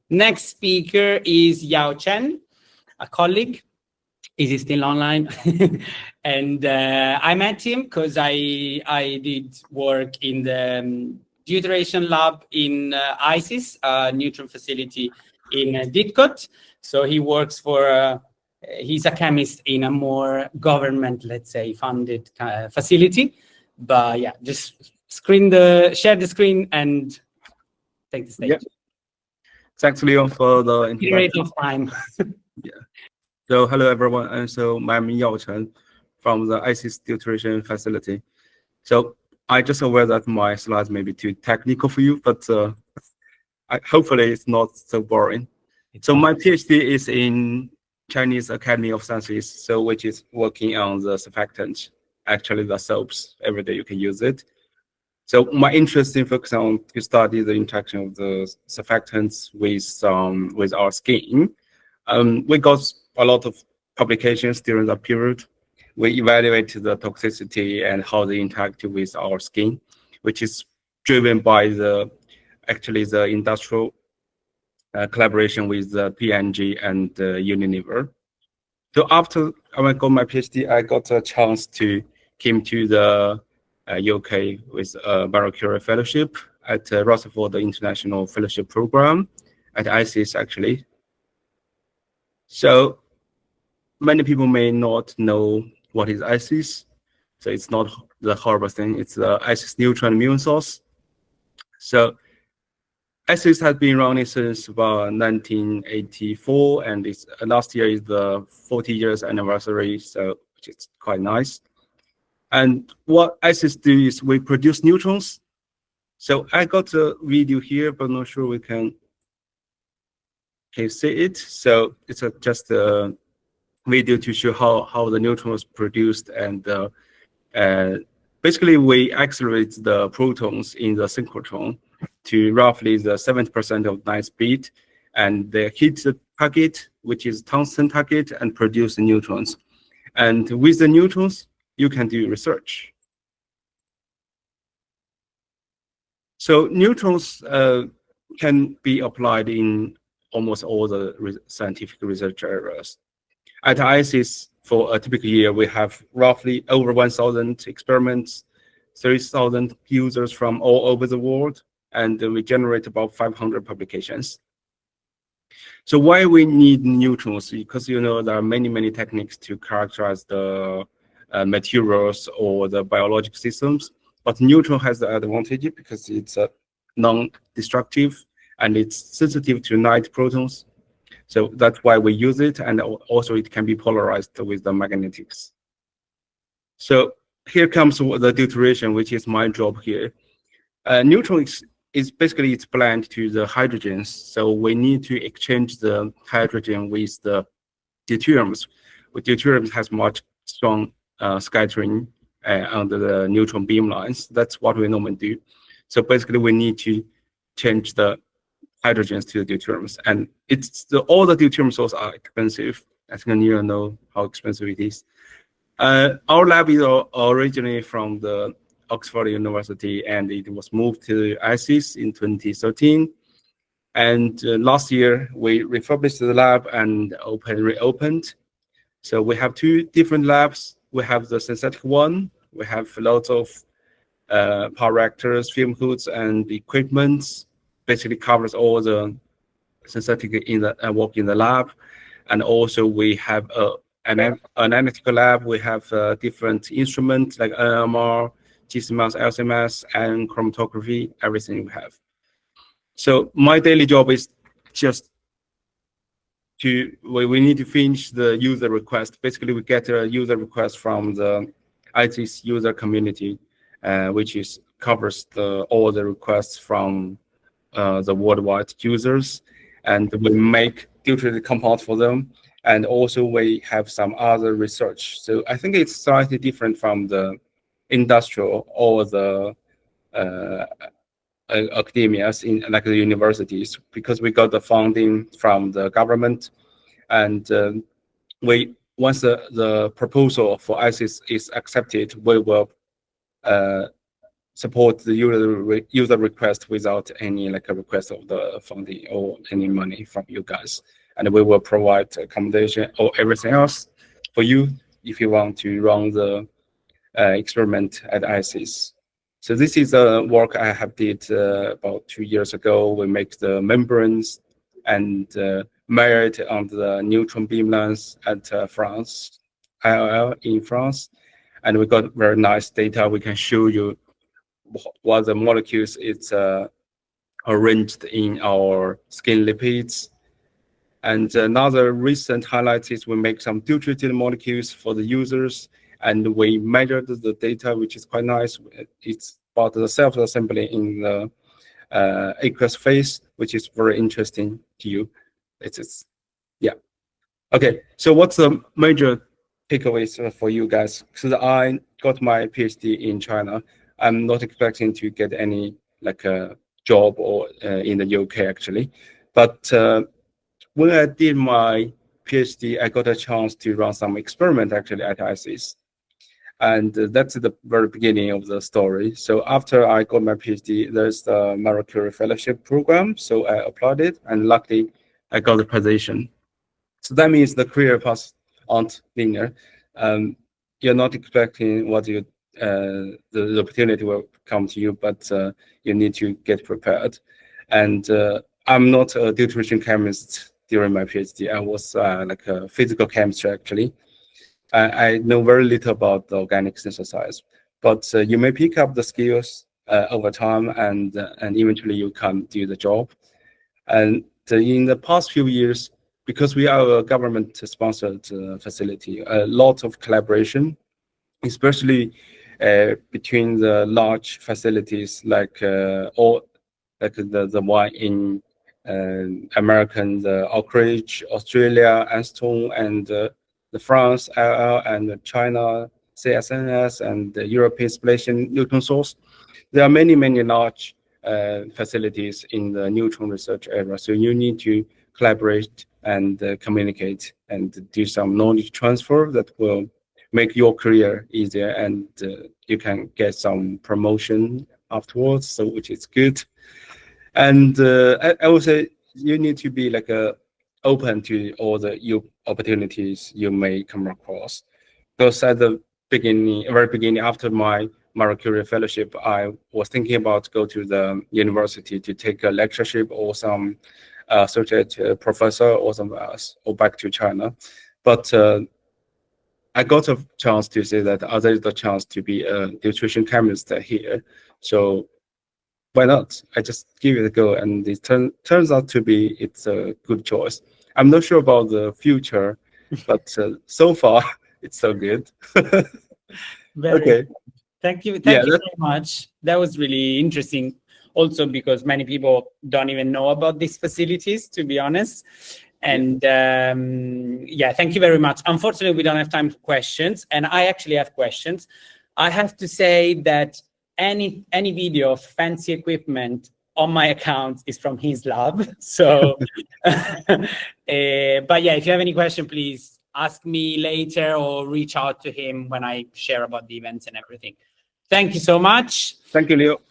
Next speaker is Chen, a colleague. Is he still online? And I met him because I did work in the deuteration lab in ISIS, neutron facility in Didcot. So he works for, he's a chemist in a more government, let's say, funded facility. But yeah, just share the screen and take the stage. Yeah. Thanks, Leon, for the introduction. Of time. Yeah. So hello everyone, and so I'm Yao Chen from the ISIS deuteration facility. So I just aware that my slides may be too technical for you, but hopefully it's not so boring. So my PhD is in Chinese Academy of Sciences, so which is working on the surfactant, actually the soaps. Every day you can use it. So my interest in focus on to study the interaction of the surfactants with our skin. We got a lot of publications during that period. We evaluated the toxicity and how they interact with our skin, which is driven by the industrial collaboration with the P&G and Unilever. So after I got my PhD, I got a chance to came to the UK with a Marie Curie Fellowship at Rutherford International Fellowship Program at ISIS actually. So many people may not know what is ISIS. So it's not the horrible thing. It's the ISIS neutron immune source. So ISIS has been running since about 1984, and it's last year is the 40 years anniversary, so which is quite nice. And what ISIS do is we produce neutrons. So I got a video here, but not sure we can see it. So it's just a video to show how the neutron is produced, and basically we accelerate the protons in the synchrotron to roughly the 70% of light speed, and they hit the target, which is tungsten target, and produce the neutrons. And with the neutrons, you can do research. So neutrons can be applied in almost all the scientific research areas. At ISIS, for a typical year, we have roughly over 1,000 experiments, 30,000 users from all over the world, and we generate about 500 publications. So why we need neutrons? Because there are many techniques to characterize the materials or the biological systems, but neutron has the advantage because it's non-destructive and it's sensitive to light protons. So that's why we use it, and also it can be polarized with the magnetics. So here comes the deuteration, which is my job here. Neutron is basically it's blend to the hydrogens. So we need to exchange the hydrogen with the deuteriums. With deuteriums has much strong scattering under the neutron beam lines. That's what we normally do. So basically we need to change the hydrogens to the deuteriums, and all the deuterium sources are expensive. I think you know how expensive it is. Our lab is originally from the Oxford University, and it was moved to ISIS in 2013. And last year we refurbished the lab and reopened. So we have two different labs. We have the synthetic one. We have lots of power reactors, film hoods, and equipment. Basically covers all the synthetic work in the lab. And also we have an analytical lab. We have different instruments like NMR, GCMS, LCMS, and chromatography, everything we have. So my daily job is just we need to finish the user request. Basically, we get a user request from the ISIS user community, which covers all the requests from the worldwide users, and we make deuterated compounds for them. And also we have some other research. So I think it's slightly different from the industrial or the academias in like the universities, because we got the funding from the government, and once the proposal for ISIS is accepted, we will support the user request without any like a request of the funding or any money from you guys, and we will provide accommodation or everything else for you if you want to run the experiment at ISIS. So this is a work I have did about 2 years ago. We make the membranes and measure it on the neutron beam length at France, ILL in France, and we got very nice data. We can show you what the molecules is arranged in our skin lipids. And another recent highlight is we make some dual-treated molecules for the users, and we measured the data, which is quite nice. It's about the self-assembly in the aqueous phase, which is very interesting to you. It's yeah. Okay, so what's the major takeaways for you guys? Because I got my PhD in China, I'm not expecting to get any like a job or in the UK actually, but when I did my PhD, I got a chance to run some experiment actually at ISIS. And that's the very beginning of the story. So after I got my PhD, there's the Marie Curie Fellowship program. So I applied it, and luckily I got the position. So that means the career paths aren't linear. You're not expecting what you the opportunity will come to you, but you need to get prepared. And I'm not a nutrition chemist during my PhD. I was like a physical chemist actually. I know very little about the organic synthesis, but you may pick up the skills over time, and eventually you can do the job. And in the past few years, because we are a government-sponsored facility, a lot of collaboration, especially between the large facilities like all like the one in American, the Oak Ridge, Australia, Anston, and the France, IL, and China, CSNS, and the European Spallation Neutron Source. There are many, many large facilities in the neutron research area. So you need to collaborate and communicate and do some knowledge transfer that will make your career easier, and you can get some promotion afterwards, so which is good. And I would say you need to be like open to all the opportunities you may come across. Because at the very beginning, after my Marie Curie Fellowship, I was thinking about go to the university to take a lectureship or some associate professor or somewhere else, or back to China. But I got a chance to say that there's the chance to be a nutrition chemist here. So why not? I just give it a go, and it turns out to be it's a good choice. I'm not sure about the future, but so far it's so good. Okay. Thank you very much. That was really interesting. Also, because many people don't even know about these facilities, to be honest. And yeah, thank you very much. Unfortunately, we don't have time for questions, and I actually have questions. I have to say that any video of fancy equipment on my account is from his lab. So, but yeah, if you have any question, please ask me later or reach out to him when I share about the events and everything. Thank you so much. Thank you, Leo.